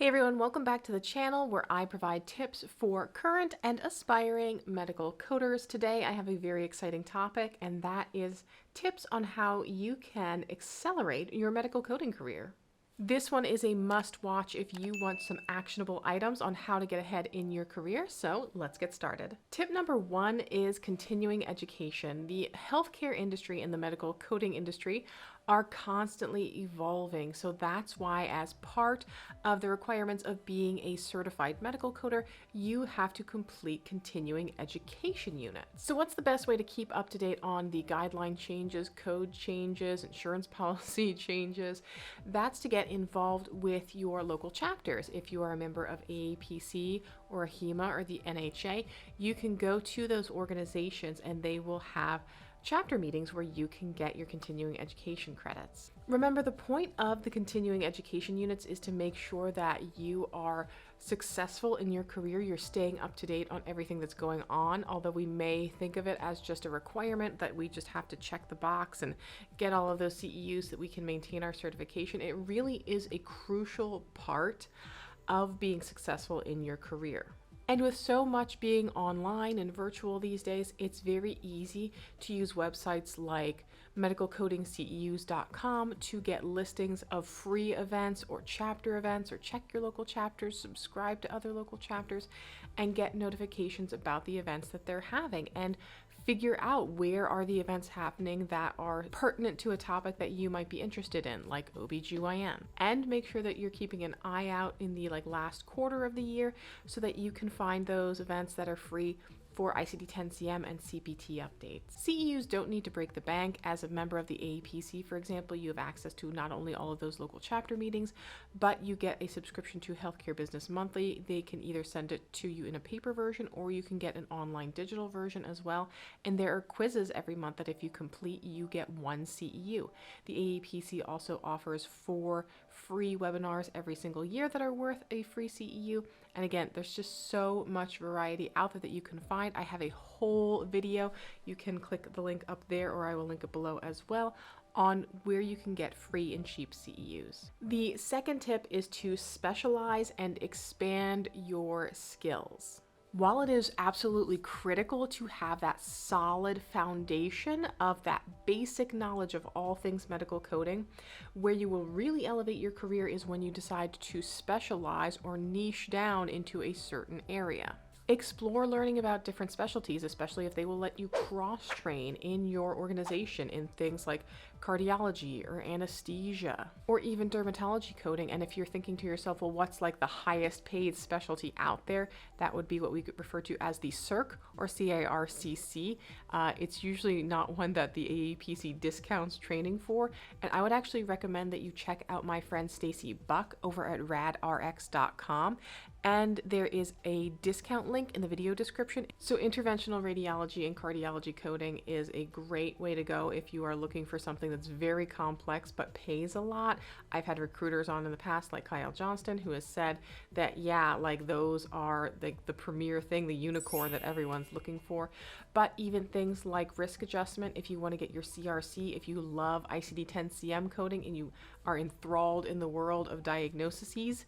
Hey everyone, welcome back to the channel where I provide tips for current and aspiring medical coders. Today I have a very exciting topic, and that is tips on how you can accelerate your medical coding career. This one is a must watch if you want some actionable items on how to get ahead in your career. So let's get started. Tip number one is continuing education. The healthcare industry and the medical coding industry are constantly evolving. So that's why, as part of the requirements of being a certified medical coder, you have to complete continuing education units. So what's the best way to keep up to date on the guideline changes, code changes, insurance policy changes? That's to get involved with your local chapters. If you are a member of AAPC or a HEMA or the NHA, you can go to those organizations and they will have chapter meetings where you can get your continuing education credits. Remember, the point of the continuing education units is to make sure that you are successful in your career. You're staying up to date on everything that's going on, although we may think of it as just a requirement that we just have to check the box and get all of those CEUs so that we can maintain our certification. It really is a crucial part of being successful in your career. And with so much being online and virtual these days, it's very easy to use websites like medicalcodingceus.com to get listings of free events or chapter events, or check your local chapters, subscribe to other local chapters, and get notifications about the events that they're having, and figure out where are the events happening that are pertinent to a topic that you might be interested in, like OBGYN. And make sure that you're keeping an eye out in the last quarter of the year so that you can find those events that are free for ICD-10-CM and CPT updates. CEUs don't need to break the bank. As a member of the AAPC, for example, you have access to not only all of those local chapter meetings, but you get a subscription to Healthcare Business Monthly. They can either send it to you in a paper version, or you can get an online digital version as well. And there are quizzes every month that if you complete, you get one CEU. The AAPC also offers 4 free webinars every single year that are worth a free CEU. And again, there's just so much variety out there that you can find. I have a whole video. You can click the link up there, or I will link it below as well, on where you can get free and cheap CEUs. The second tip is to specialize and expand your skills. While it is absolutely critical to have that solid foundation of that basic knowledge of all things medical coding, where you will really elevate your career is when you decide to specialize or niche down into a certain area. Explore learning about different specialties, especially if they will let you cross-train in your organization in things like cardiology or anesthesia, or even dermatology coding. And if you're thinking to yourself, well, what's the highest paid specialty out there? That would be what we could refer to as the CIRC or CIRCC. It's usually not one that the AAPC discounts training for. And I would actually recommend that you check out my friend Stacy Buck over at radrx.com. And there is a discount link in the video description. So interventional radiology and cardiology coding is a great way to go if you are looking for something that's very complex but pays a lot. I've had recruiters on in the past, like Kyle Johnston, who has said that, yeah, those are the premier thing, the unicorn that everyone's looking for. But even things like risk adjustment, if you want to get your CRC, if you love ICD-10-CM coding and you are enthralled in the world of diagnoses.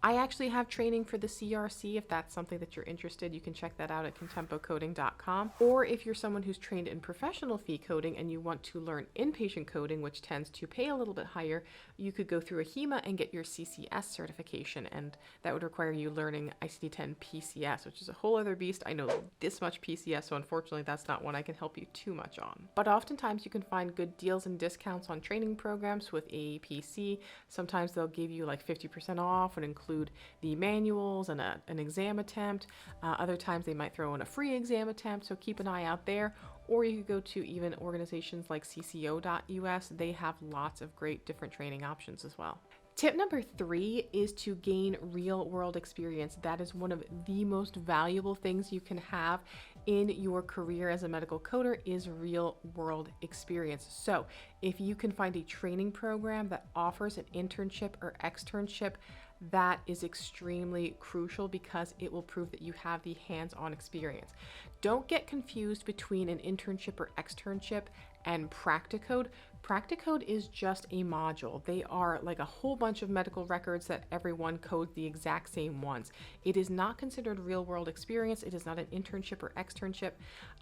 I actually have training for the CRC. If that's something that you're interested, you can check that out at contempocoding.com. Or if you're someone who's trained in professional fee coding and you want to learn inpatient coding, which tends to pay a little bit higher, you could go through a HEMA and get your CCS certification, and that would require you learning ICD-10 PCS, which is a whole other beast. I know this much PCS, so unfortunately that's not one I can help you too much on. But oftentimes you can find good deals and discounts on training programs with AAPC. Sometimes they'll give you 50% off and include the manuals and an exam attempt. Other times they might throw in a free exam attempt, so keep an eye out there. Or you could go to even organizations like cco.us. They have lots of great different training options as well. Tip number 3 is to gain real world experience. That is one of the most valuable things you can have in your career as a medical coder, is real world experience. So if you can find a training program that offers an internship or externship, that is extremely crucial because it will prove that you have the hands-on experience. Don't get confused between an internship or externship and Practicode. Practicode is just a module. They are like a whole bunch of medical records that everyone codes the exact same ones. It is not considered real world experience. It is not an internship or externship.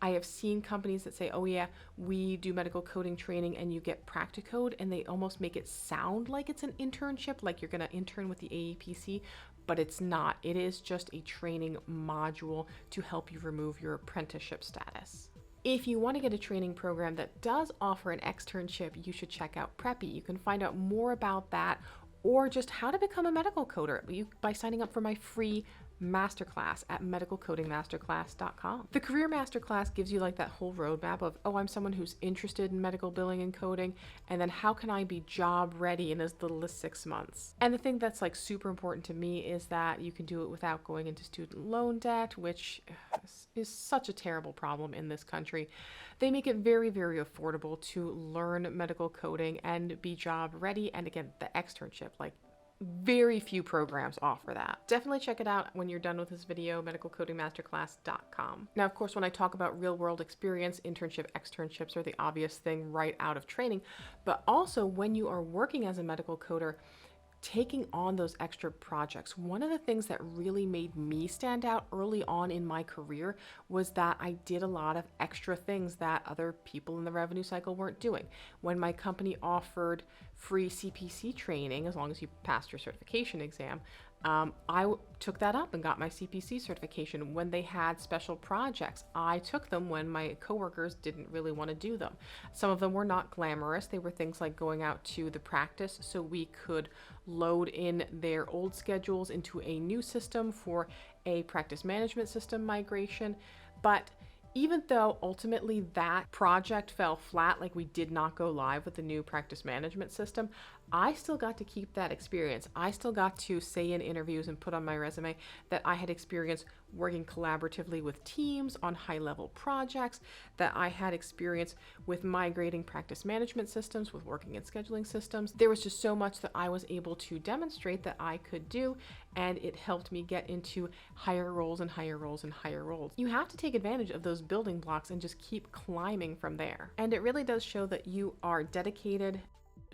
I have seen companies that say, oh yeah, we do medical coding training and you get Practicode, and they almost make it sound like it's an internship, like you're gonna intern with the AAPC, but it's not. It is just a training module to help you remove your apprenticeship status. If you want to get a training program that does offer an externship, you should check out Preppy. You can find out more about that or just how to become a medical coder by signing up for my free masterclass at medicalcodingmasterclass.com. The Career Masterclass gives you like that whole roadmap of, oh, I'm someone who's interested in medical billing and coding, and then how can I be job ready in as little as 6 months? And the thing that's like super important to me is that you can do it without going into student loan debt, which is such a terrible problem in this country. They make it very, very affordable to learn medical coding and be job ready. And again, the externship, like very few programs offer that. Definitely check it out when you're done with this video, medicalcodingmasterclass.com. Now, of course, when I talk about real world experience, internship, externships are the obvious thing right out of training, but also when you are working as a medical coder, taking on those extra projects. One of the things that really made me stand out early on in my career was that I did a lot of extra things that other people in the revenue cycle weren't doing. When my company offered free CPC training, as long as you passed your certification exam, I took that up and got my CPC certification. When they had special projects, I took them when my coworkers didn't really want to do them. Some of them were not glamorous. They were things like going out to the practice so we could load in their old schedules into a new system for a practice management system migration. But even though ultimately that project fell flat, like we did not go live with the new practice management system, I still got to keep that experience. I still got to say in interviews and put on my resume that I had experience working collaboratively with teams on high-level projects, that I had experience with migrating practice management systems, with working in scheduling systems. There was just so much that I was able to demonstrate that I could do, and it helped me get into higher roles and higher roles and higher roles. You have to take advantage of those building blocks and just keep climbing from there. And it really does show that you are dedicated,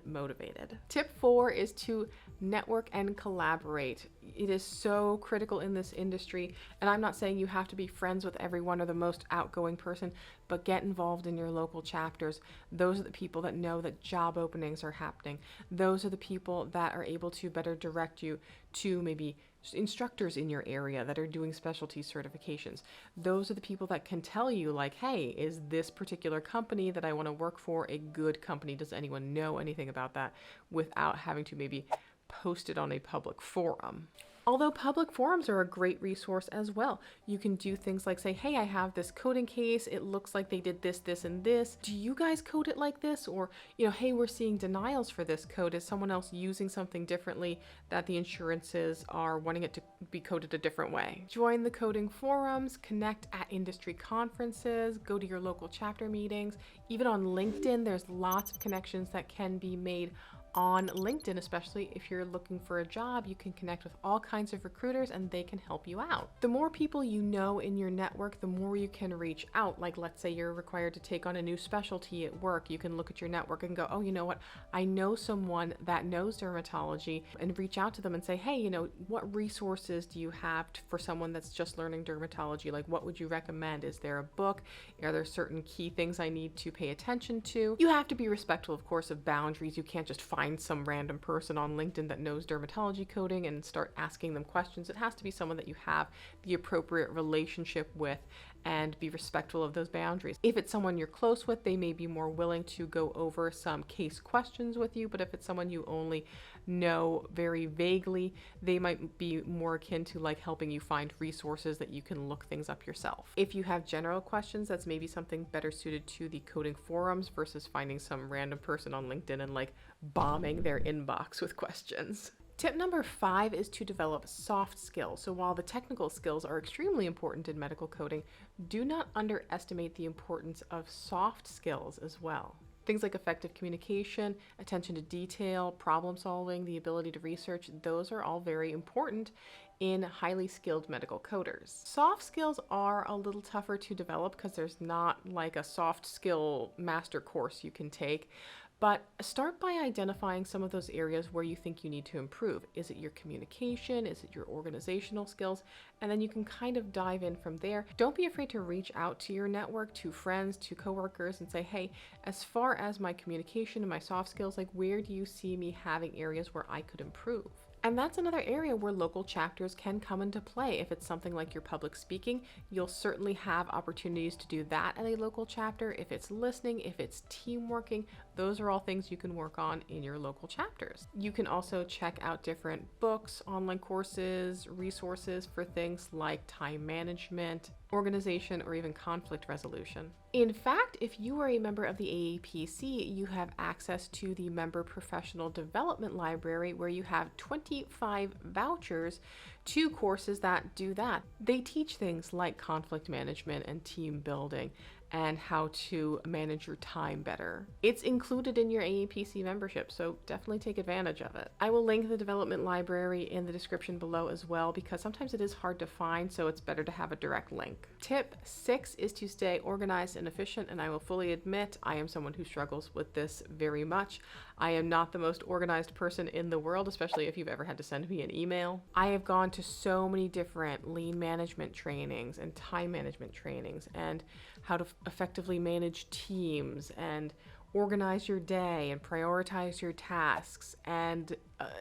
motivated. Tip 4 is to network and collaborate. It is so critical in this industry, and I'm not saying you have to be friends with everyone or the most outgoing person, but get involved in your local chapters. Those are the people that know that job openings are happening. Those are the people that are able to better direct you to maybe instructors in your area that are doing specialty certifications. Those are the people that can tell you like, hey, is this particular company that I want to work for a good company? Does anyone know anything about that, without having to maybe post it on a public forum? Although public forums are a great resource as well. You can do things like say, hey, I have this coding case. It looks like they did this, this, and this. Do you guys code it like this? Or, hey, we're seeing denials for this code. Is someone else using something differently that the insurances are wanting it to be coded a different way? Join the coding forums, connect at industry conferences, go to your local chapter meetings. Even on LinkedIn, there's lots of connections that can be made on LinkedIn, especially if you're looking for a job. You can connect with all kinds of recruiters and they can help you out. The more people you know in your network, the more you can reach out. Like, let's say you're required to take on a new specialty at work. You can look at your network and go, oh, you know what? I know someone that knows dermatology, and reach out to them and say, hey, what resources do you have for someone that's just learning dermatology? Like, what would you recommend? Is there a book? Are there certain key things I need to pay attention to? You have to be respectful, of course, of boundaries. You can't just find some random person on LinkedIn that knows dermatology coding and start asking them questions. It has to be someone that you have the appropriate relationship with, and be respectful of those boundaries. If it's someone you're close with, they may be more willing to go over some case questions with you, but if it's someone you only know very vaguely, they might be more akin to like helping you find resources that you can look things up yourself. If you have general questions, that's maybe something better suited to the coding forums versus finding some random person on LinkedIn and like bombing their inbox with questions. Tip number 5 is to develop soft skills. So while the technical skills are extremely important in medical coding, do not underestimate the importance of soft skills as well. Things like effective communication, attention to detail, problem solving, the ability to research, those are all very important in highly skilled medical coders. Soft skills are a little tougher to develop because there's not like a soft skill master course you can take. But start by identifying some of those areas where you think you need to improve. Is it your communication? Is it your organizational skills? And then you can kind of dive in from there. Don't be afraid to reach out to your network, to friends, to coworkers, and say, hey, as far as my communication and my soft skills, like where do you see me having areas where I could improve? And that's another area where local chapters can come into play. If it's something like your public speaking, you'll certainly have opportunities to do that at a local chapter. If it's listening, if it's team working, those are all things you can work on in your local chapters. You can also check out different books, online courses, resources for things like time management, organization, or even conflict resolution. In fact, if you are a member of the AAPC, you have access to the Member Professional Development Library, where you have 25 vouchers to courses that do that. They teach things like conflict management and team building and how to manage your time better. It's included in your AAPC membership, so definitely take advantage of it. I will link the development library in the description below as well, because sometimes it is hard to find, so it's better to have a direct link. Tip 6 is to stay organized and efficient, and I will fully admit I am someone who struggles with this very much. I am not the most organized person in the world, especially if you've ever had to send me an email. I have gone to so many different lean management trainings and time management trainings and how to effectively manage teams and organize your day and prioritize your tasks. And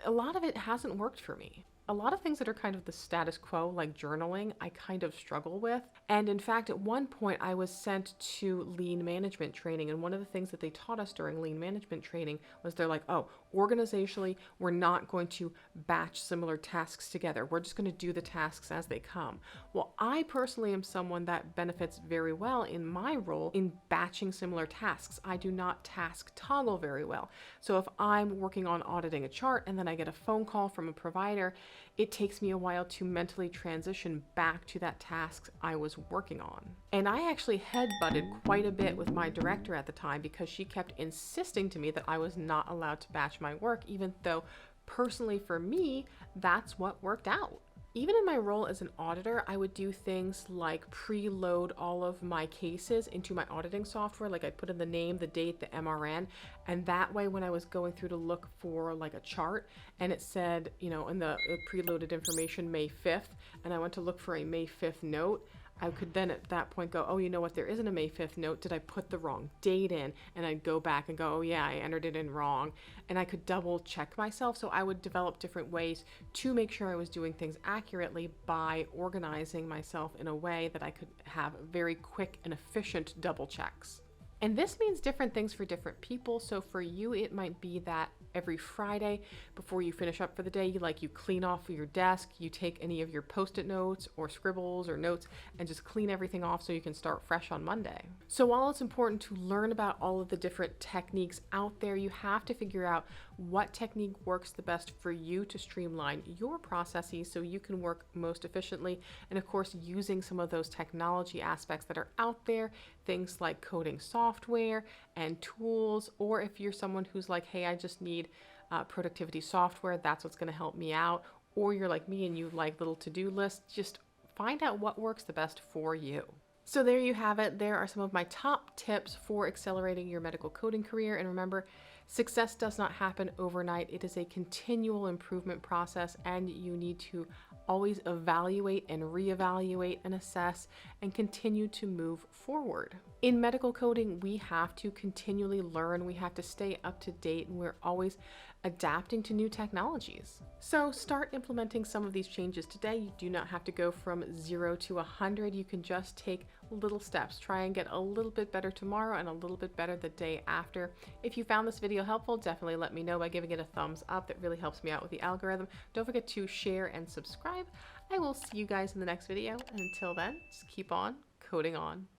a lot of it hasn't worked for me. A lot of things that are kind of the status quo, like journaling, I kind of struggle with. And in fact, at one point I was sent to lean management training. And one of the things that they taught us during lean management training was they're like, oh, organizationally, we're not going to batch similar tasks together. We're just going to do the tasks as they come. Well, I personally am someone that benefits very well in my role in batching similar tasks. I do not task toggle very well. So if I'm working on auditing a chart and then I get a phone call from a provider, it takes me a while to mentally transition back to that task I was working on. And I actually headbutted quite a bit with my director at the time because she kept insisting to me that I was not allowed to batch my work, even though personally for me, that's what worked out. Even in my role as an auditor, I would do things like preload all of my cases into my auditing software. Like I'd put in the name, the date, the MRN, and that way when I was going through to look for like a chart and it said, you know, in the preloaded information, May 5th, and I went to look for a May 5th note, I could then at that point go, oh, you know what, there isn't a May 5th note. Did I put the wrong date in? And I'd go back and go, oh yeah, I entered it in wrong. And I could double check myself. So I would develop different ways to make sure I was doing things accurately by organizing myself in a way that I could have very quick and efficient double checks. And this means different things for different people. So for you, it might be that every Friday before you finish up for the day, you clean off your desk, you take any of your post-it notes or scribbles or notes and just clean everything off so you can start fresh on Monday. So while it's important to learn about all of the different techniques out there, you have to figure out what technique works the best for you to streamline your processes so you can work most efficiently. And of course, using some of those technology aspects that are out there, things like coding software and tools, or if you're someone who's like, hey, I just need productivity software, that's what's going to help me out. Or you're like me and you like little to-do lists, just find out what works the best for you. So there you have it. There are some of my top tips for accelerating your medical coding career. And remember, success does not happen overnight. It is a continual improvement process, and you need to always evaluate and reevaluate and assess and continue to move forward. In medical coding, we have to continually learn. We have to stay up to date, and we're always adapting to new technologies. So start implementing some of these changes today. You do not have to go from 0 to 100. You can just take little steps. Try and get a little bit better tomorrow and a little bit better the day after. If you found this video helpful, definitely let me know by giving it a thumbs up. That really helps me out with the algorithm. Don't forget to share and subscribe. I will see you guys in the next video. And until then, just keep on coding on.